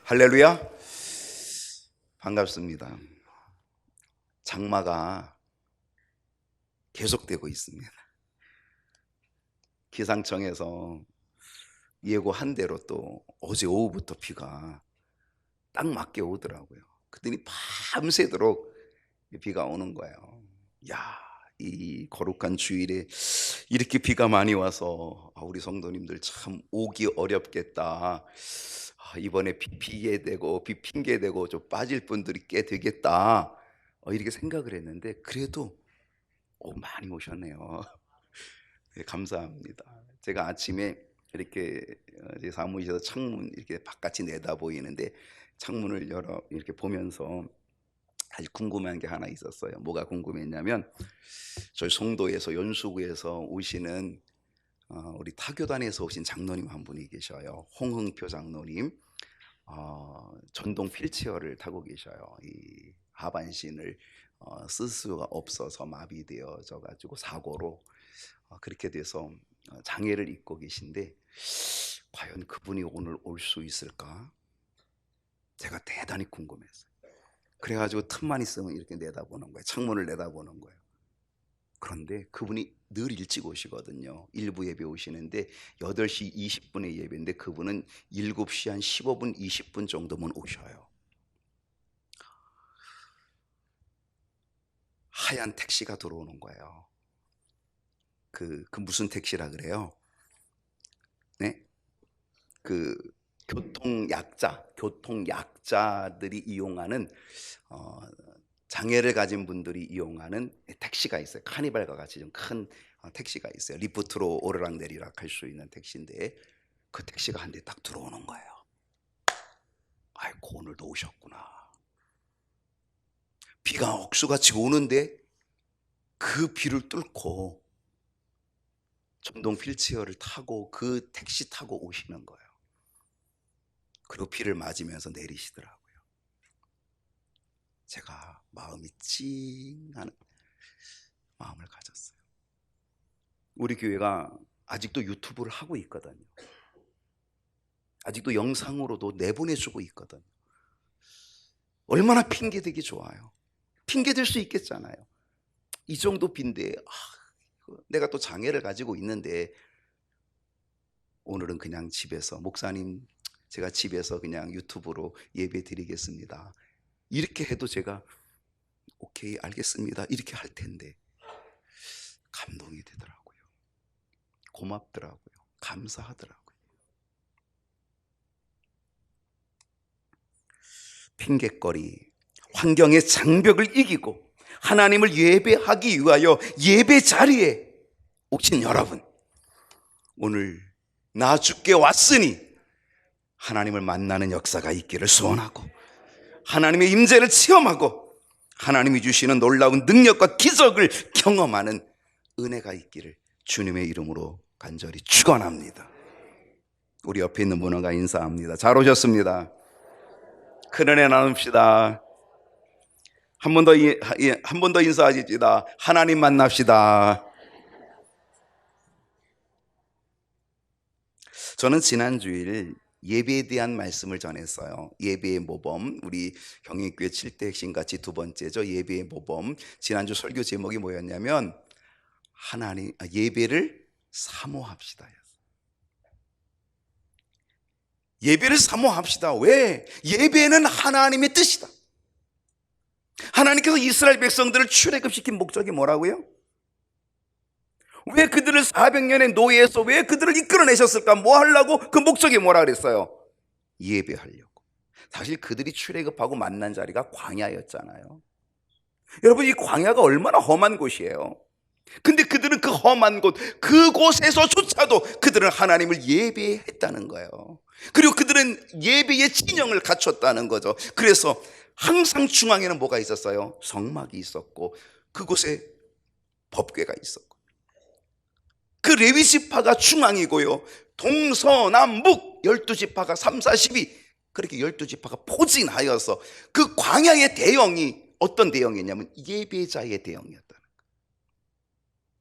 할렐루야. 반갑습니다. 장마가 계속되고 있습니다. 기상청에서 예고한 대로 또 어제 오후부터 비가 딱 맞게 오더라고요. 그랬더니 밤새도록 비가 오는 거예요. 야, 이 거룩한 주일에 이렇게 비가 많이 와서 우리 성도님들 참 오기 어렵겠다. 이번에 비 피게 되고 비 핑계 대고 좀 빠질 분들이 꽤 되겠다. 이렇게 생각을 했는데 그래도 많이 오셨네요. 네, 감사합니다. 제가 아침에 이렇게 제 사무실에서 창문 이렇게 바깥이 내다 보이는데 창문을 열어 이렇게 보면서 아주 궁금한 게 하나 있었어요. 뭐가 궁금했냐면 저희 송도에서 연수구에서 오시는 우리 타교단에서 오신 장로님 한 분이 계셔요. 홍흥표 장로님. 전동 휠체어를 타고 계셔요. 이 하반신을 쓸 수가 없어서 마비되어져 가지고 사고로 그렇게 돼서 장애를 입고 계신데 과연 그분이 오늘 올 수 있을까? 제가 대단히 궁금했어요. 그래가지고 틈만 있으면 이렇게 내다보는 거예요. 창문을 내다보는 거예요. 그런데 그분이 늘 일찍 오시거든요. 일부 예배 오시는데 8시 20분에 예배인데 그분은 7시 한 15분 20분 정도면 오셔요. 하얀 택시가 들어오는 거예요. 그 무슨 택시라 그래요? 네? 그 교통약자들이 이용하는 장애를 가진 분들이 이용하는 택시가 있어요. 카니발과 같이 좀 큰 택시가 있어요. 리프트로 오르락내리락 할 수 있는 택시인데 그 택시가 한 대 딱 들어오는 거예요. 아이고, 오늘도 오셨구나. 비가 억수같이 오는데 그 비를 뚫고 전동 휠체어를 타고 그 택시 타고 오시는 거예요. 그리고 비를 맞으면서 내리시더라고요. 제가 마음이 찡하는 마음을 가졌어요. 우리 교회가 아직도 유튜브를 하고 있거든요. 아직도 영상으로도 내보내주고 있거든요. 얼마나 핑계대기 좋아요. 핑계댈 수 있겠잖아요. 이 정도 빈데 내가 또 장애를 가지고 있는데 오늘은 그냥 집에서 목사님 제가 집에서 그냥 유튜브로 예배 드리겠습니다. 이렇게 해도 제가 오케이 알겠습니다 이렇게 할 텐데 감동이 되더라고요. 고맙더라고요. 감사하더라고요. 핑계거리, 환경의 장벽을 이기고 하나님을 예배하기 위하여 예배 자리에 오신 여러분, 오늘 나 주께 왔으니 하나님을 만나는 역사가 있기를 소원하고 하나님의 임재를 체험하고 하나님이 주시는 놀라운 능력과 기적을 경험하는 은혜가 있기를 주님의 이름으로 간절히 축원합니다. 우리 옆에 있는 분과 인사합니다. 잘 오셨습니다. 큰 은혜 나눕시다. 한 번 더 인사하십시다. 하나님 만납시다. 저는 지난주일 예배에 대한 말씀을 전했어요. 예배의 모범, 우리 경인교회 7대 핵심 같이 두 번째죠. 예배의 모범. 지난주 설교 제목이 뭐였냐면 예배를 사모합시다. 예배를 사모합시다. 왜? 예배는 하나님의 뜻이다. 하나님께서 이스라엘 백성들을 출애굽시킨 목적이 뭐라고요? 왜 그들을 400년의 노예에서 왜 그들을 이끌어내셨을까? 뭐 하려고? 그 목적이 뭐라 그랬어요? 예배하려고. 사실 그들이 출애굽하고 만난 자리가 광야였잖아요. 여러분, 이 광야가 얼마나 험한 곳이에요. 근데 그들은 그 험한 곳, 그곳에서조차도 그들은 하나님을 예배했다는 거예요. 그리고 그들은 예배의 진영을 갖췄다는 거죠. 그래서 항상 중앙에는 뭐가 있었어요? 성막이 있었고 그곳에 법궤가 있었고 그 레위 지파가 중앙이고요, 동서남북 12지파가 3, 4, 12 그렇게 12지파가 포진하여서 그 광야의 대형이 어떤 대형이냐면 예배자의 대형이었다는 거예요.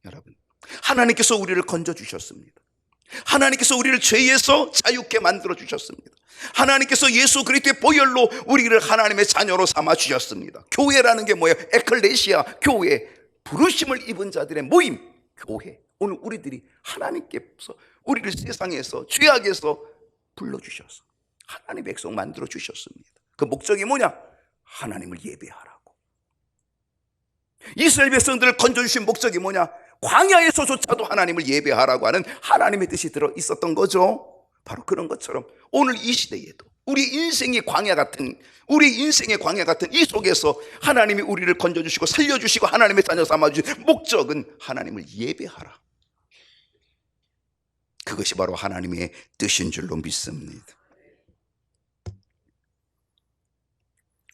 여러분, 하나님께서 우리를 건져주셨습니다. 하나님께서 우리를 죄에서 자유케 만들어 주셨습니다. 하나님께서 예수 그리스도의 보혈로 우리를 하나님의 자녀로 삼아 주셨습니다. 교회라는 게 뭐예요? 에클레시아, 교회, 부르심을 입은 자들의 모임, 교회. 오늘 우리들이 하나님께서 우리를 세상에서 죄악에서 불러주셔서 하나님의 백성 만들어 주셨습니다. 그 목적이 뭐냐? 하나님을 예배하라고. 이스라엘 백성들을 건져주신 목적이 뭐냐? 광야에서조차도 하나님을 예배하라고 하는 하나님의 뜻이 들어 있었던 거죠. 바로 그런 것처럼 오늘 이 시대에도 우리 인생의 광야 같은 이 속에서 하나님이 우리를 건져주시고 살려주시고 하나님의 자녀 삼아주신 목적은 하나님을 예배하라. 그것이 바로 하나님의 뜻인 줄로 믿습니다.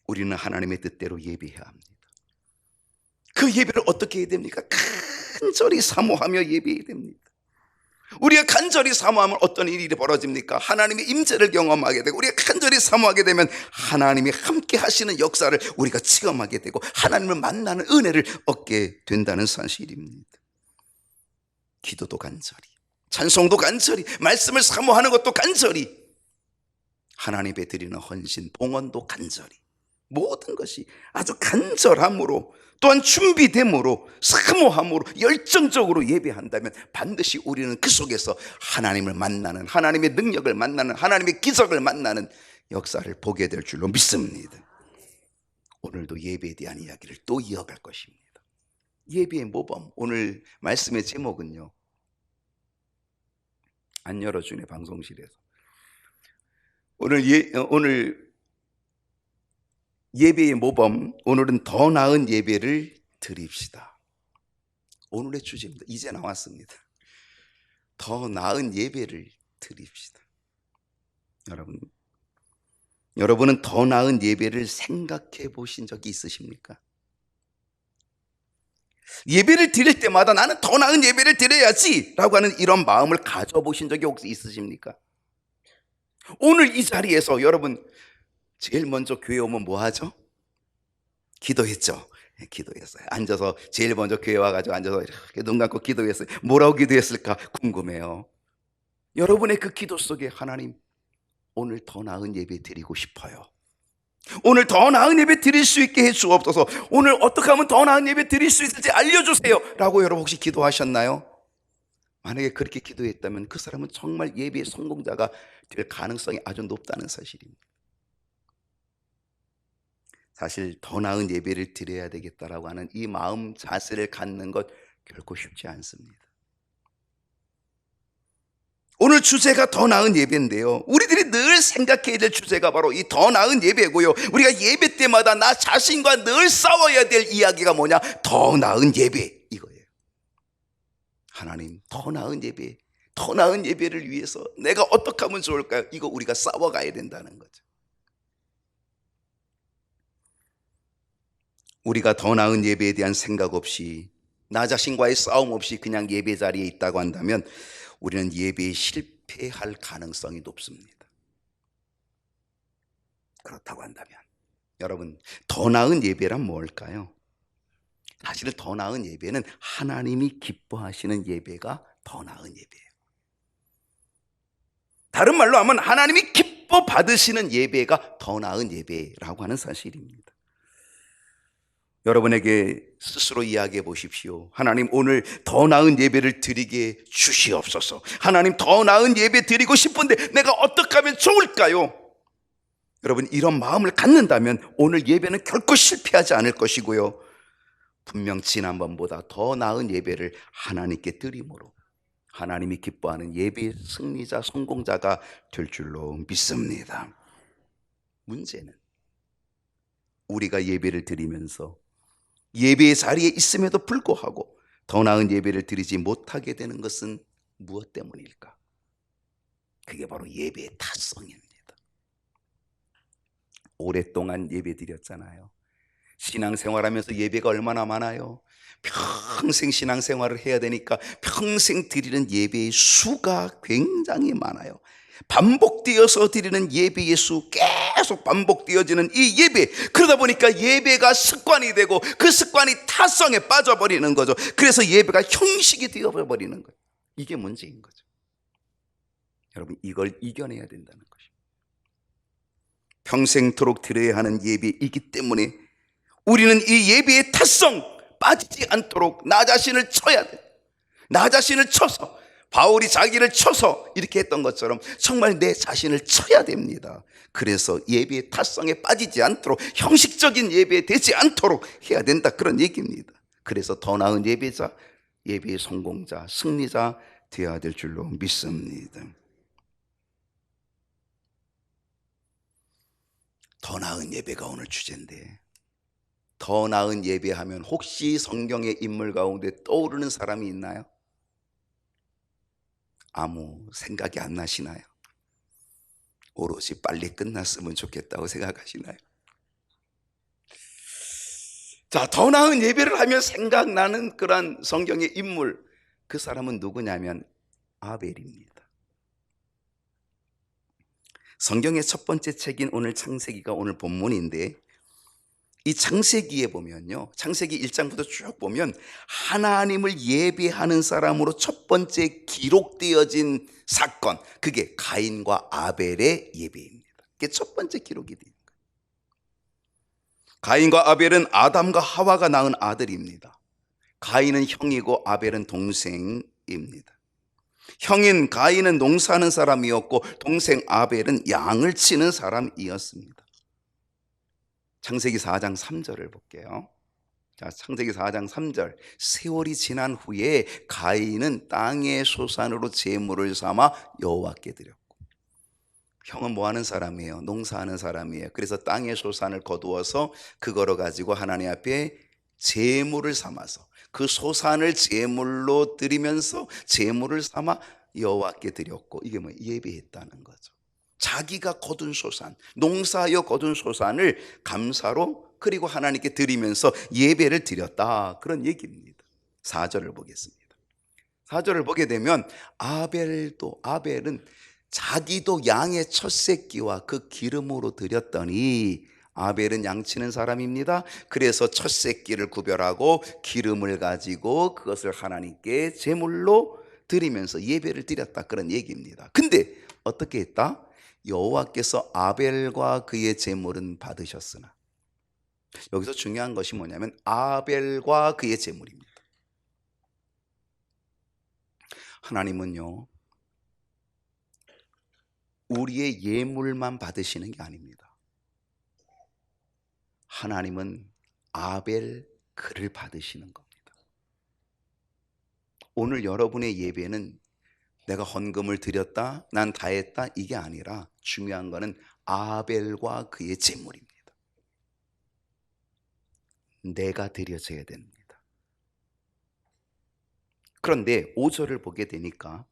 우리는 하나님의 뜻대로 예배해야 합니다. 그 예배를 어떻게 해야 됩니까? 간절히 사모하며 예배해야 됩니다. 우리가 간절히 사모하면 어떤 일이 벌어집니까? 하나님의 임재를 경험하게 되고, 우리가 간절히 사모하게 되면 하나님이 함께 하시는 역사를 우리가 체험하게 되고 하나님을 만나는 은혜를 얻게 된다는 사실입니다. 기도도 간절히, 찬송도 간절히, 말씀을 사모하는 것도 간절히, 하나님께 드리는 헌신, 봉헌도 간절히, 모든 것이 아주 간절함으로, 또한 준비됨으로, 사모함으로, 열정적으로 예배한다면 반드시 우리는 그 속에서 하나님을 만나는, 하나님의 능력을 만나는, 하나님의 기적을 만나는 역사를 보게 될 줄로 믿습니다. 오늘도 예배에 대한 이야기를 또 이어갈 것입니다. 예배의 모범, 오늘 말씀의 제목은요, 안 열어주네 방송실에서. 오늘 예배의 모범, 오늘은 더 나은 예배를 드립시다. 오늘의 주제입니다. 이제 나왔습니다. 더 나은 예배를 드립시다. 여러분은 더 나은 예배를 생각해 보신 적이 있으십니까? 예배를 드릴 때마다 나는 더 나은 예배를 드려야지 라고 하는 이런 마음을 가져보신 적이 혹시 있으십니까? 오늘 이 자리에서 여러분 제일 먼저 교회 오면 뭐 하죠? 기도했죠. 네, 기도했어요. 앉아서 제일 먼저 교회 와가지고 앉아서 이렇게 눈 감고 기도했어요. 뭐라고 기도했을까 궁금해요. 여러분의 그 기도 속에 하나님, 오늘 더 나은 예배 드리고 싶어요. 오늘 더 나은 예배 드릴 수 있게 해 주옵소서. 오늘 어떻게 하면 더 나은 예배 드릴 수 있을지 알려주세요 라고 여러분 혹시 기도하셨나요? 만약에 그렇게 기도했다면 그 사람은 정말 예배의 성공자가 될 가능성이 아주 높다는 사실입니다. 사실 더 나은 예배를 드려야 되겠다라고 하는 이 마음 자세를 갖는 것 결코 쉽지 않습니다. 오늘 주제가 더 나은 예배인데요, 우리들이 늘 생각해야 될 주제가 바로 이 더 나은 예배고요, 우리가 예배 때마다 나 자신과 늘 싸워야 될 이야기가 뭐냐? 더 나은 예배, 이거예요. 하나님, 더 나은 예배, 더 나은 예배를 위해서 내가 어떻게 하면 좋을까요? 이거 우리가 싸워가야 된다는 거죠. 우리가 더 나은 예배에 대한 생각 없이, 나 자신과의 싸움 없이 그냥 예배 자리에 있다고 한다면 우리는 예배에 실패할 가능성이 높습니다. 그렇다고 한다면 여러분, 더 나은 예배란 뭘까요? 사실 더 나은 예배는 하나님이 기뻐하시는 예배가 더 나은 예배예요. 다른 말로 하면 하나님이 기뻐 받으시는 예배가 더 나은 예배라고 하는 사실입니다. 여러분에게 스스로 이야기해 보십시오. 하나님, 오늘 더 나은 예배를 드리게 주시옵소서. 하나님, 더 나은 예배 드리고 싶은데 내가 어떻게 하면 좋을까요? 여러분, 이런 마음을 갖는다면 오늘 예배는 결코 실패하지 않을 것이고요, 분명 지난번보다 더 나은 예배를 하나님께 드림으로 하나님이 기뻐하는 예배의 승리자, 성공자가 될 줄로 믿습니다. 문제는 우리가 예배를 드리면서 예배의 자리에 있음에도 불구하고 더 나은 예배를 드리지 못하게 되는 것은 무엇 때문일까? 그게 바로 예배의 타성입니다. 오랫동안 예배 드렸잖아요. 신앙생활하면서 예배가 얼마나 많아요. 평생 신앙생활을 해야 되니까 평생 드리는 예배의 수가 굉장히 많아요. 반복되어서 드리는 예배의 수, 계속 반복되어지는 이 예배, 그러다 보니까 예배가 습관이 되고 그 습관이 타성에 빠져버리는 거죠. 그래서 예배가 형식이 되어버리는 거예요. 이게 문제인 거죠. 여러분, 이걸 이겨내야 된다는 것입니다. 평생토록 드려야 하는 예배이기 때문에 우리는 이 예배의 타성 빠지지 않도록 나 자신을 쳐야 돼. 나 자신을 쳐서, 바울이 자기를 쳐서 이렇게 했던 것처럼 정말 내 자신을 쳐야 됩니다. 그래서 예배의 타성에 빠지지 않도록, 형식적인 예배 되지 않도록 해야 된다, 그런 얘기입니다. 그래서 더 나은 예배자, 예배의 성공자, 승리자 되어야 될 줄로 믿습니다. 더 나은 예배가 오늘 주제인데, 더 나은 예배하면 혹시 성경의 인물 가운데 떠오르는 사람이 있나요? 아무 생각이 안 나시나요? 오롯이 빨리 끝났으면 좋겠다고 생각하시나요? 자, 더 나은 예배를 하면 생각나는 그런 성경의 인물, 그 사람은 누구냐면 아벨입니다. 성경의 첫 번째 책인 오늘 창세기가 오늘 본문인데, 이 창세기에 보면요, 창세기 1장부터 쭉 보면 하나님을 예배하는 사람으로 첫 번째 기록되어진 사건, 그게 가인과 아벨의 예배입니다. 그게 첫 번째 기록이 돼요. 가인과 아벨은 아담과 하와가 낳은 아들입니다. 가인은 형이고 아벨은 동생입니다. 형인 가인은 농사하는 사람이었고 동생 아벨은 양을 치는 사람이었습니다. 창세기 4장 3절을 볼게요. 자, 창세기 4장 3절. 세월이 지난 후에 가인은 땅의 소산으로 제물을 삼아 여호와께 드렸고. 형은 뭐 하는 사람이에요? 농사하는 사람이에요. 그래서 땅의 소산을 거두어서 그거로 가지고 하나님 앞에 제물을 삼아서 그 소산을 제물로 드리면서 제물을 삼아 여호와께 드렸고, 이게 뭐 예배했다는 거죠. 자기가 거둔 소산, 농사하여 거둔 소산을 감사로 그리고 하나님께 드리면서 예배를 드렸다, 그런 얘기입니다. 4절을 보겠습니다. 4절을 보게 되면 아벨은 자기도 양의 첫 새끼와 그 기름으로 드렸더니, 아벨은 양치는 사람입니다. 그래서 첫 새끼를 구별하고 기름을 가지고 그것을 하나님께 제물로 드리면서 예배를 드렸다, 그런 얘기입니다. 근데 어떻게 했다? 여호와께서 아벨과 그의 제물은 받으셨으나, 여기서 중요한 것이 뭐냐면 아벨과 그의 제물입니다. 하나님은요, 우리의 예물만 받으시는 게 아닙니다. 하나님은 아벨 그를 받으시는 겁니다. 오늘 여러분의 예배는 내가 헌금을 드렸다, 난 다 했다, 이게 아니라 중요한 거는 아벨과 그의 제물입니다. 내가 드려져야 됩니다. 그런데 5절을 보게 되니까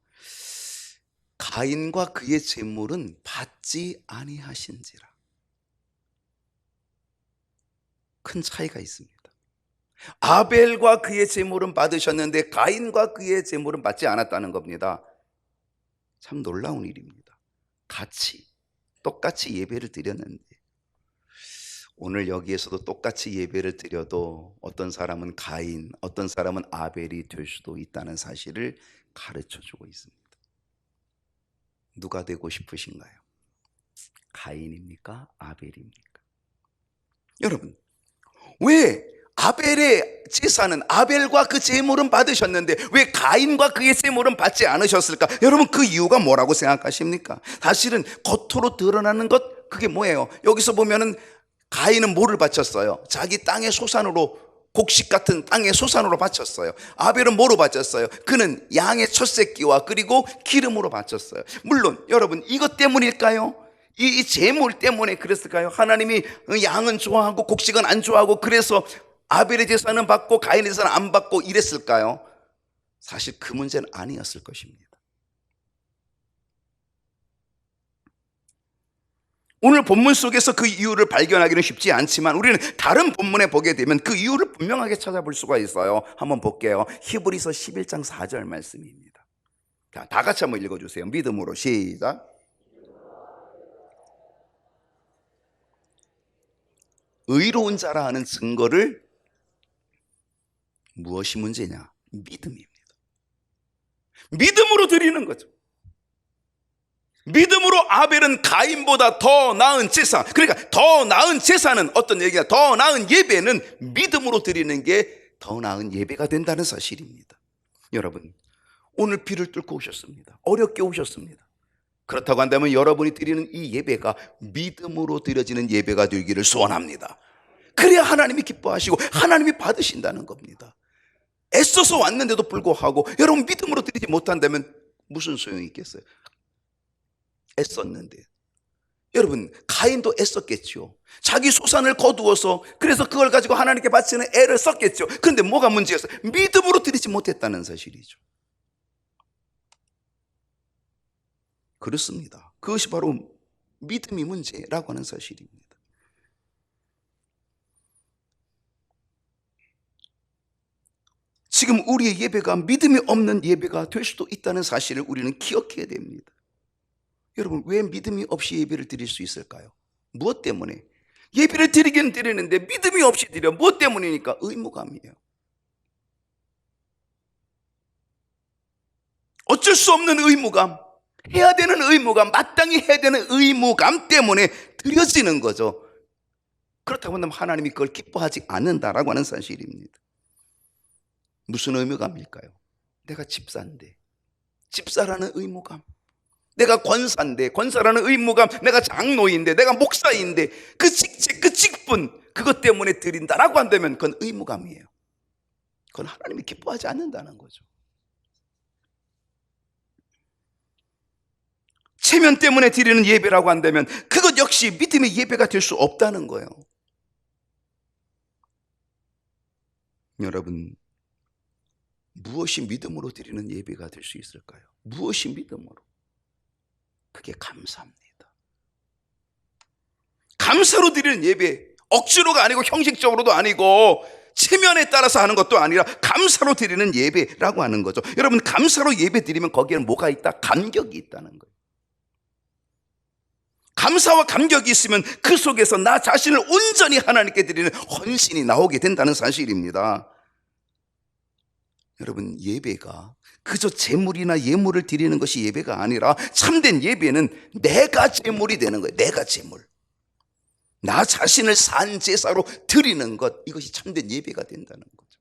가인과 그의 제물은 받지 아니하신지라. 큰 차이가 있습니다. 아벨과 그의 제물은 받으셨는데 가인과 그의 제물은 받지 않았다는 겁니다. 참 놀라운 일입니다. 똑같이 예배를 드렸는데, 오늘 여기에서도 똑같이 예배를 드려도 어떤 사람은 가인, 어떤 사람은 아벨이 될 수도 있다는 사실을 가르쳐 주고 있습니다. 누가 되고 싶으신가요? 가인입니까? 아벨입니까? 여러분, 왜 아벨의 제사는, 아벨과 그 제물은 받으셨는데 왜 가인과 그의 제물은 받지 않으셨을까? 여러분, 그 이유가 뭐라고 생각하십니까? 사실은 겉으로 드러나는 것, 그게 뭐예요? 여기서 보면은 가인은 뭐를 바쳤어요? 자기 땅의 소산으로, 곡식 같은 땅의 소산으로 바쳤어요. 아벨은 뭐로 바쳤어요? 그는 양의 첫 새끼와 그리고 기름으로 바쳤어요. 물론 여러분, 이것 때문일까요? 이 제물 때문에 그랬을까요? 하나님이 양은 좋아하고 곡식은 안 좋아하고 그래서 아벨의 제사는 받고 가인의 제사는 안 받고 이랬을까요? 사실 그 문제는 아니었을 것입니다. 오늘 본문 속에서 그 이유를 발견하기는 쉽지 않지만 우리는 다른 본문에 보게 되면 그 이유를 분명하게 찾아볼 수가 있어요. 한번 볼게요. 히브리서 11장 4절 말씀입니다. 자, 다 같이 한번 읽어주세요. 믿음으로 시작. 의로운 자라 하는 증거를, 무엇이 문제냐? 믿음입니다. 믿음으로 드리는 거죠. 믿음으로 아벨은 가인보다 더 나은 제사, 그러니까 더 나은 제사는 어떤 얘기냐, 더 나은 예배는 믿음으로 드리는 게 더 나은 예배가 된다는 사실입니다. 여러분, 오늘 비를 뚫고 오셨습니다. 어렵게 오셨습니다. 그렇다고 한다면 여러분이 드리는 이 예배가 믿음으로 드려지는 예배가 되기를 소원합니다. 그래야 하나님이 기뻐하시고 하나님이 받으신다는 겁니다. 애써서 왔는데도 불구하고 여러분 믿음으로 드리지 못한다면 무슨 소용이 있겠어요? 애썼는데. 여러분, 가인도 애썼겠죠. 자기 소산을 거두어서 그래서 그걸 가지고 하나님께 바치는 애를 썼겠죠. 그런데 뭐가 문제였어요? 믿음으로 드리지 못했다는 사실이죠. 그렇습니다. 그것이 바로 믿음이 문제라고 하는 사실입니다. 지금 우리의 예배가 믿음이 없는 예배가 될 수도 있다는 사실을 우리는 기억해야 됩니다. 여러분, 왜 믿음이 없이 예배를 드릴 수 있을까요? 무엇 때문에? 예배를 드리긴 드리는데 믿음이 없이 드려. 무엇 때문이니까? 의무감이에요. 어쩔 수 없는 의무감, 해야 되는 의무감, 마땅히 해야 되는 의무감 때문에 드려지는 거죠. 그렇다고 한다면 하나님이 그걸 기뻐하지 않는다라고 하는 사실입니다. 무슨 의무감일까요? 내가 집사인데, 집사라는 의무감. 내가 권사인데, 권사라는 의무감. 내가 장로인데, 내가 목사인데, 그 직책, 그 직분, 그것 때문에 드린다라고 한다면 그건 의무감이에요. 그건 하나님이 기뻐하지 않는다는 거죠. 체면 때문에 드리는 예배라고 한다면 그것 역시 믿음의 예배가 될 수 없다는 거예요. 여러분, 무엇이 믿음으로 드리는 예배가 될 수 있을까요? 무엇이 믿음으로? 그게 감사합니다. 감사로 드리는 예배, 억지로가 아니고 형식적으로도 아니고 체면에 따라서 하는 것도 아니라 감사로 드리는 예배라고 하는 거죠. 여러분, 감사로 예배 드리면 거기에는 뭐가 있다? 감격이 있다는 거예요. 감사와 감격이 있으면 그 속에서 나 자신을 온전히 하나님께 드리는 헌신이 나오게 된다는 사실입니다. 여러분, 예배가 그저 제물이나 예물을 드리는 것이 예배가 아니라 참된 예배는 내가 제물이 되는 거예요. 내가 제물. 나 자신을 산 제사로 드리는 것, 이것이 참된 예배가 된다는 거죠.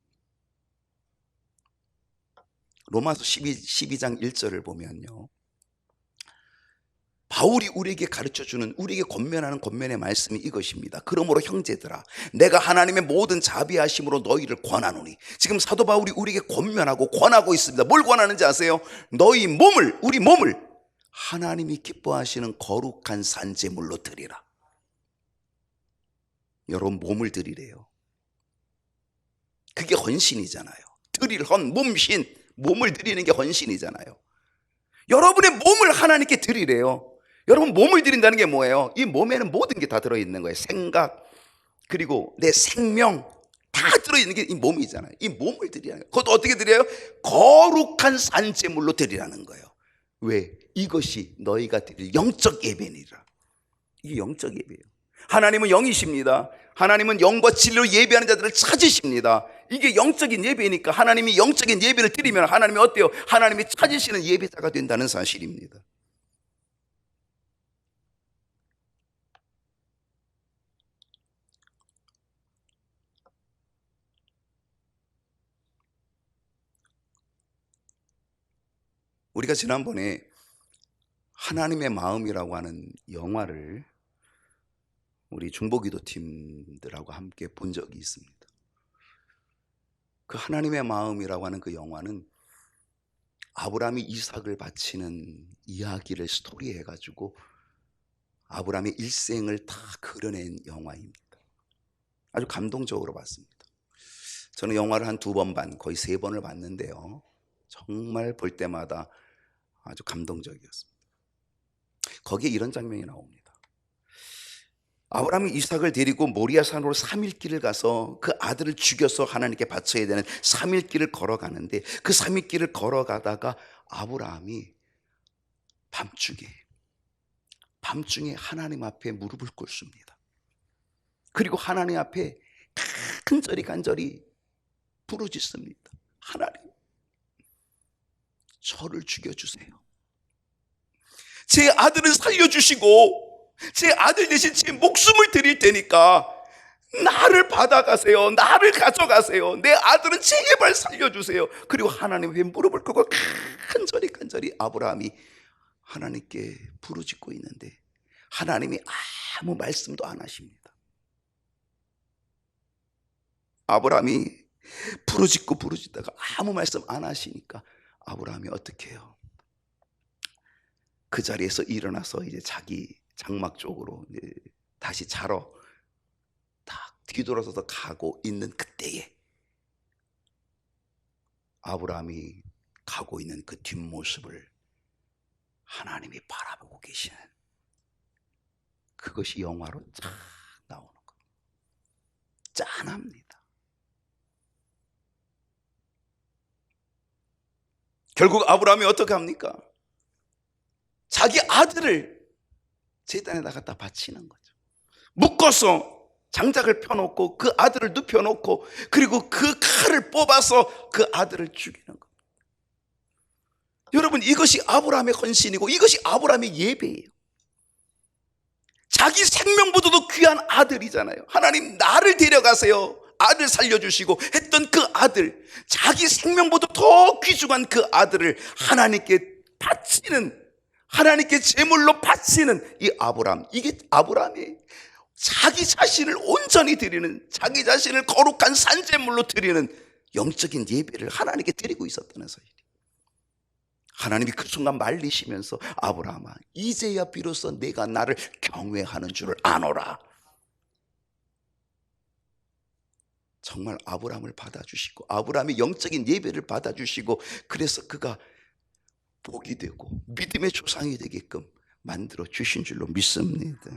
로마서 12장 1절을 보면요, 바울이 우리에게 가르쳐주는, 우리에게 권면하는 권면의 말씀이 이것입니다. 그러므로 형제들아, 내가 하나님의 모든 자비하심으로 너희를 권하노니. 지금 사도 바울이 우리에게 권면하고 권하고 있습니다. 뭘 권하는지 아세요? 너희 몸을, 우리 몸을 하나님이 기뻐하시는 거룩한 산제물로 드리라. 여러분, 몸을 드리래요. 그게 헌신이잖아요. 드릴 헌, 몸신, 몸을 드리는 게 헌신이잖아요. 여러분의 몸을 하나님께 드리래요. 여러분, 몸을 드린다는 게 뭐예요? 이 몸에는 모든 게 다 들어있는 거예요. 생각, 그리고 내 생명, 다 들어있는 게 이 몸이잖아요. 이 몸을 드리라는 거예요. 그것도 어떻게 드려요? 거룩한 산제물로 드리라는 거예요. 왜? 이것이 너희가 드릴 영적 예배니라. 이게 영적 예배예요. 하나님은 영이십니다. 하나님은 영과 진리로 예배하는 자들을 찾으십니다. 이게 영적인 예배니까 하나님이 영적인 예배를 드리면 하나님이 어때요? 하나님이 찾으시는 예배자가 된다는 사실입니다. 우리가 지난번에 하나님의 마음이라고 하는 영화를 우리 중보기도 팀들하고 함께 본 적이 있습니다. 그 하나님의 마음이라고 하는 그 영화는 아브라함이 이삭을 바치는 이야기를 스토리해가지고 아브라함의 일생을 다 그려낸 영화입니다. 아주 감동적으로 봤습니다. 저는 영화를 한 2번 반, 거의 3번을 봤는데요, 정말 볼 때마다 아주 감동적이었습니다. 거기에 이런 장면이 나옵니다. 아브라함이 이삭을 데리고 모리아 산으로 3일 길을 가서 그 아들을 죽여서 하나님께 바쳐야 되는 3일 길을 걸어가는데, 그 3일 길을 걸어가다가 아브라함이 밤중에 하나님 앞에 무릎을 꿇습니다. 그리고 하나님 앞에 간절히 부르짖습니다. 하나님, 저를 죽여주세요. 제 아들을 살려주시고 제 아들 대신 제 목숨을 드릴 테니까 나를 받아가세요. 나를 가져가세요. 내 아들은 제발 살려주세요. 그리고 하나님 왜 무릎을 꿇고 간절히 아브라함이 하나님께 부르짖고 있는데 하나님이 아무 말씀도 안 하십니다. 아브라함이 부르짖다가 아무 말씀 안 하시니까 아브라함이 어떻게 해요? 그 자리에서 일어나서 이제 자기 장막 쪽으로 이제 다시 자러 딱 뒤돌아서서 가고 있는 그때에 아브라함이 가고 있는 그 뒷모습을 하나님이 바라보고 계시는, 그것이 영화로 쫙 나오는 거예요. 짠합니다. 결국 아브라함이 어떻게 합니까? 자기 아들을 제단에다 갖다 바치는 거죠. 묶어서 장작을 펴놓고 그 아들을 눕혀놓고 그리고 그 칼을 뽑아서 그 아들을 죽이는 거예요. 여러분, 이것이 아브라함의 헌신이고 이것이 아브라함의 예배예요. 자기 생명보다도 귀한 아들이잖아요. 하나님 나를 데려가세요, 아들 살려주시고 했던 그 아들, 자기 생명보다 더 귀중한 그 아들을 하나님께 바치는, 하나님께 제물로 바치는 이 아브라함, 이게 아브라함이 자기 자신을 온전히 드리는, 자기 자신을 거룩한 산제물로 드리는 영적인 예배를 하나님께 드리고 있었다는 사실이에요. 하나님이 그 순간 말리시면서 아브라함아, 이제야 비로소 내가 나를 경외하는 줄을 아노라. 정말 아브라함을 받아주시고 아브라함의 영적인 예배를 받아주시고 그래서 그가 복이 되고 믿음의 조상이 되게끔 만들어 주신 줄로 믿습니다.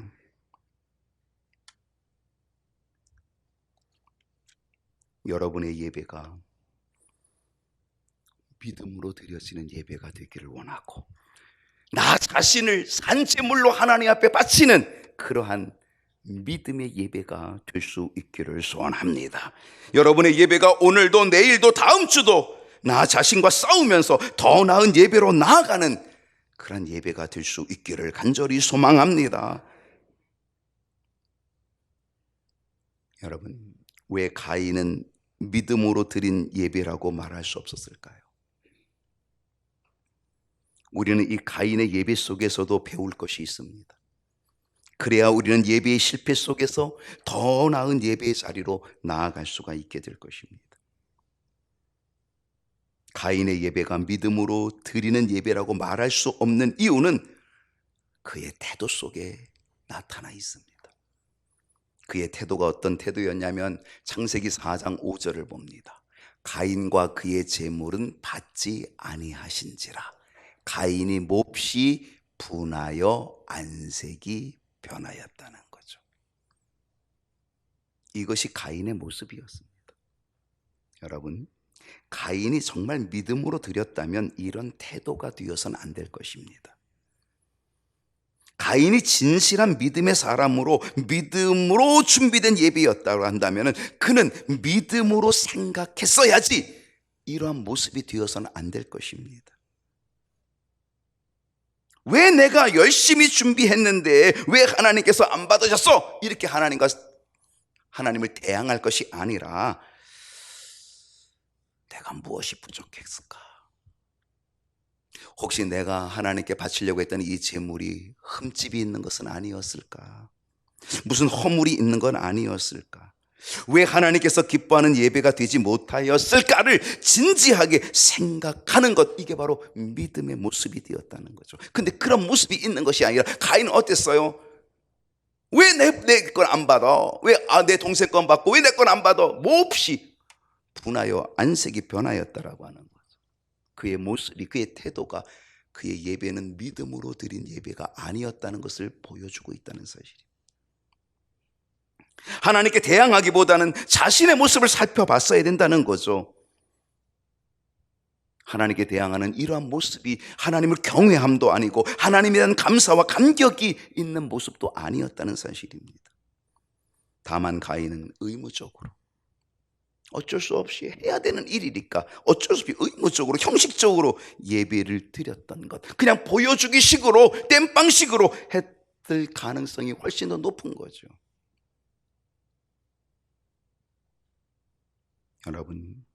여러분의 예배가 믿음으로 드려지는 예배가 되기를 원하고 나 자신을 산제물로 하나님 앞에 바치는 그러한 믿음의 예배가 될 수 있기를 소원합니다. 여러분의 예배가 오늘도 내일도 다음 주도 나 자신과 싸우면서 더 나은 예배로 나아가는 그런 예배가 될 수 있기를 간절히 소망합니다. 여러분, 왜 가인은 믿음으로 드린 예배라고 말할 수 없었을까요? 우리는 이 가인의 예배 속에서도 배울 것이 있습니다. 그래야 우리는 예배의 실패 속에서 더 나은 예배의 자리로 나아갈 수가 있게 될 것입니다. 가인의 예배가 믿음으로 드리는 예배라고 말할 수 없는 이유는 그의 태도 속에 나타나 있습니다. 그의 태도가 어떤 태도였냐면 창세기 4장 5절을 봅니다. 가인과 그의 제물은 받지 아니하신지라 가인이 몹시 분하여 안색이 변하였다는 거죠. 이것이 가인의 모습이었습니다. 여러분, 가인이 정말 믿음으로 드렸다면 이런 태도가 되어서는 안 될 것입니다. 가인이 진실한 믿음의 사람으로 믿음으로 준비된 예배였다고 한다면 그는 믿음으로 생각했어야지 이러한 모습이 되어서는 안 될 것입니다. 왜 내가 열심히 준비했는데 왜 하나님께서 안 받으셨어? 이렇게 하나님을 대항할 것이 아니라 내가 무엇이 부족했을까? 혹시 내가 하나님께 바치려고 했던 이 제물이 흠집이 있는 것은 아니었을까? 무슨 허물이 있는 건 아니었을까? 왜 하나님께서 기뻐하는 예배가 되지 못하였을까를 진지하게 생각하는 것, 이게 바로 믿음의 모습이 되었다는 거죠. 근데 그런 모습이 있는 것이 아니라 가인은 어땠어요? 왜 내 건 안 받아? 왜 내 동생 건 받고 왜 내 건 안 받아? 몹시 분하여 안색이 변하였다라고 하는 거죠. 그의 모습이, 그의 태도가, 그의 예배는 믿음으로 드린 예배가 아니었다는 것을 보여주고 있다는 사실이에요. 하나님께 대항하기보다는 자신의 모습을 살펴봤어야 된다는 거죠. 하나님께 대항하는 이러한 모습이 하나님을 경외함도 아니고 하나님에 대한 감사와 감격이 있는 모습도 아니었다는 사실입니다. 다만 가인은 의무적으로 어쩔 수 없이 해야 되는 일이니까 어쩔 수 없이 의무적으로 형식적으로 예배를 드렸던 것, 그냥 보여주기 식으로 땜빵식으로 했을 가능성이 훨씬 더 높은 거죠. 여러분,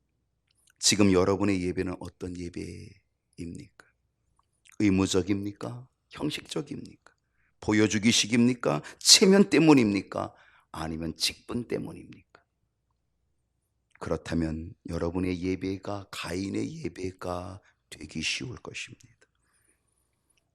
지금 여러분의 예배는 어떤 예배입니까? 의무적입니까? 형식적입니까? 보여주기식입니까? 체면 때문입니까? 아니면 직분 때문입니까? 그렇다면 여러분의 예배가 가인의 예배가 되기 쉬울 것입니다.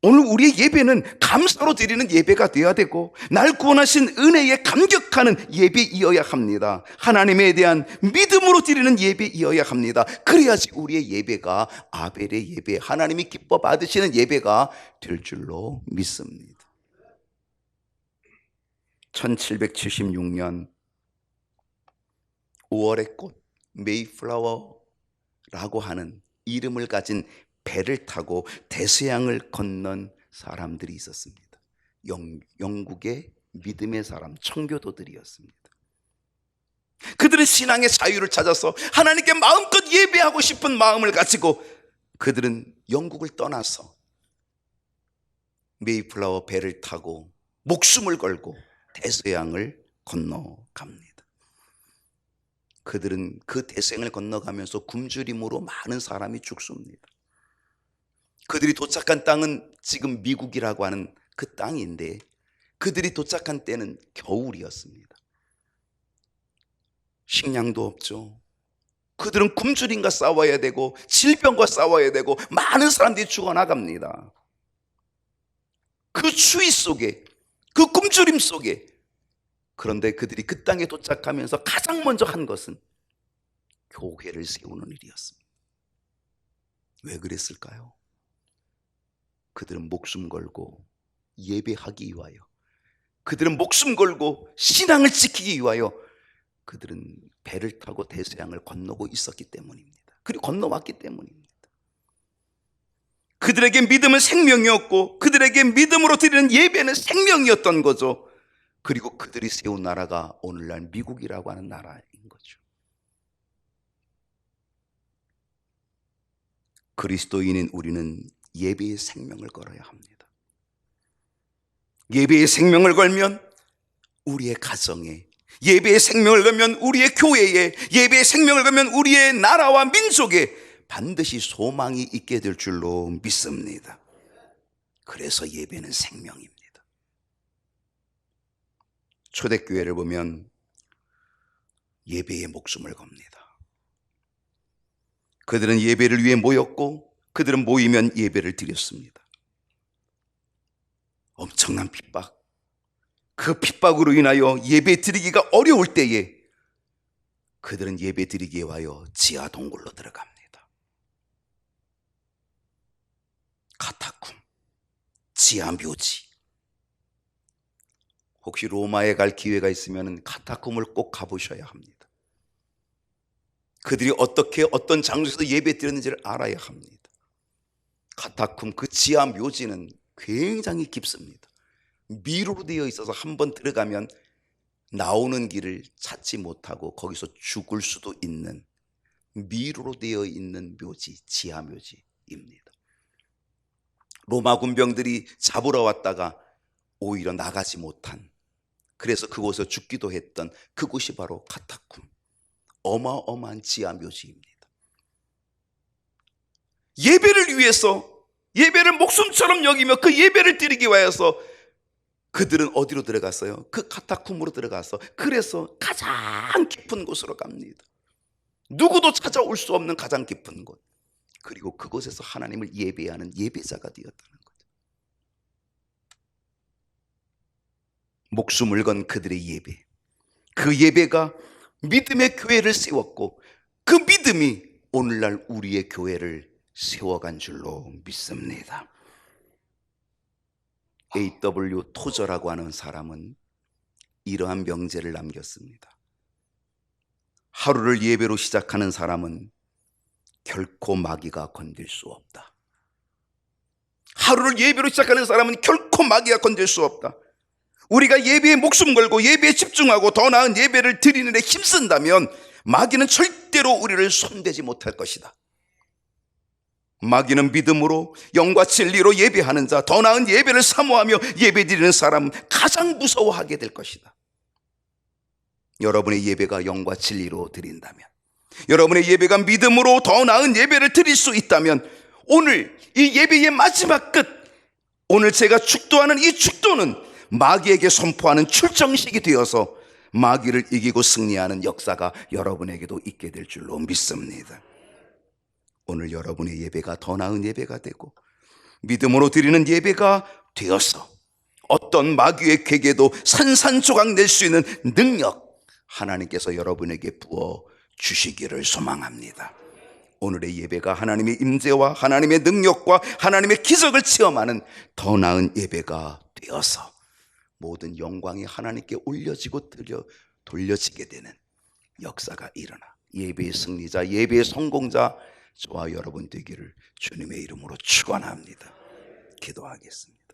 오늘 우리의 예배는 감사로 드리는 예배가 되어야 되고, 날 구원하신 은혜에 감격하는 예배이어야 합니다. 하나님에 대한 믿음으로 드리는 예배이어야 합니다. 그래야지 우리의 예배가 아벨의 예배, 하나님이 기뻐 받으시는 예배가 될 줄로 믿습니다. 1776년 5월의 꽃 메이플라워라고 하는 이름을 가진 배를 타고 대서양을 건넌 사람들이 있었습니다. 영국의 믿음의 사람, 청교도들이었습니다. 그들은 신앙의 자유를 찾아서 하나님께 마음껏 예배하고 싶은 마음을 가지고 그들은 영국을 떠나서 메이플라워 배를 타고 목숨을 걸고 대서양을 건너갑니다. 그들은 그 대서양을 건너가면서 굶주림으로 많은 사람이 죽습니다. 그들이 도착한 땅은 지금 미국이라고 하는 그 땅인데, 그들이 도착한 때는 겨울이었습니다. 식량도 없죠. 그들은 굶주림과 싸워야 되고 질병과 싸워야 되고 많은 사람들이 죽어나갑니다. 그 추위 속에, 그 굶주림 속에, 그런데 그들이 그 땅에 도착하면서 가장 먼저 한 것은 교회를 세우는 일이었습니다. 왜 그랬을까요? 그들은 목숨 걸고 예배하기 위하여, 그들은 목숨 걸고 신앙을 지키기 위하여 그들은 배를 타고 대서양을 건너고 있었기 때문입니다. 그리고 건너왔기 때문입니다. 그들에게 믿음은 생명이었고 그들에게 믿음으로 드리는 예배는 생명이었던 거죠. 그리고 그들이 세운 나라가 오늘날 미국이라고 하는 나라인 거죠. 그리스도인인 우리는 예배의 생명을 걸어야 합니다. 예배의 생명을 걸면 우리의 가정에, 예배의 생명을 걸면 우리의 교회에, 예배의 생명을 걸면 우리의 나라와 민족에 반드시 소망이 있게 될 줄로 믿습니다. 그래서 예배는 생명입니다. 초대교회를 보면 예배에 목숨을 겁니다. 그들은 예배를 위해 모였고 그들은 모이면 예배를 드렸습니다. 엄청난 핍박, 그 핍박으로 인하여 예배 드리기가 어려울 때에 그들은 예배 드리기에 와요 지하 동굴로 들어갑니다. 카타쿰, 지하 묘지. 혹시 로마에 갈 기회가 있으면 카타쿰을 꼭 가보셔야 합니다. 그들이 어떻게 어떤 장소에서 예배 드렸는지를 알아야 합니다. 카타쿰, 그 지하 묘지는 굉장히 깊습니다. 미로로 되어 있어서 한번 들어가면 나오는 길을 찾지 못하고 거기서 죽을 수도 있는 미로로 되어 있는 묘지, 지하 묘지입니다. 로마 군병들이 잡으러 왔다가 오히려 나가지 못한, 그래서 그곳에서 죽기도 했던 그곳이 바로 카타쿰, 어마어마한 지하 묘지입니다. 예배를 위해서, 예배를 목숨처럼 여기며 그 예배를 드리기 위해서 그들은 어디로 들어갔어요? 그 카타쿰으로 들어가서, 그래서 가장 깊은 곳으로 갑니다. 누구도 찾아올 수 없는 가장 깊은 곳. 그리고 그곳에서 하나님을 예배하는 예배자가 되었다는 거죠. 목숨을 건 그들의 예배, 그 예배가 믿음의 교회를 세웠고 그 믿음이 오늘날 우리의 교회를 세워간 줄로 믿습니다. A.W. 토저라고 하는 사람은 이러한 명제를 남겼습니다. 하루를 예배로 시작하는 사람은 결코 마귀가 건들 수 없다. 하루를 예배로 시작하는 사람은 결코 마귀가 건들 수 없다. 우리가 예배에 목숨 걸고 예배에 집중하고 더 나은 예배를 드리는 데 힘쓴다면 마귀는 절대로 우리를 손대지 못할 것이다. 마귀는 믿음으로 영과 진리로 예배하는 자, 더 나은 예배를 사모하며 예배드리는 사람은 가장 무서워하게 될 것이다. 여러분의 예배가 영과 진리로 드린다면, 여러분의 예배가 믿음으로 더 나은 예배를 드릴 수 있다면, 오늘 이 예배의 마지막 끝, 오늘 제가 축도하는 이 축도는 마귀에게 선포하는 출정식이 되어서 마귀를 이기고 승리하는 역사가 여러분에게도 있게 될 줄로 믿습니다. 오늘 여러분의 예배가 더 나은 예배가 되고 믿음으로 드리는 예배가 되어서 어떤 마귀의 괴계도 산산조각 낼 수 있는 능력 하나님께서 여러분에게 부어 주시기를 소망합니다. 오늘의 예배가 하나님의 임재와 하나님의 능력과 하나님의 기적을 체험하는 더 나은 예배가 되어서 모든 영광이 하나님께 올려지고 돌려지게 되는 역사가 일어나 예배의 승리자, 예배의 성공자 저와 여러분 되기를 주님의 이름으로 축원합니다. 기도하겠습니다.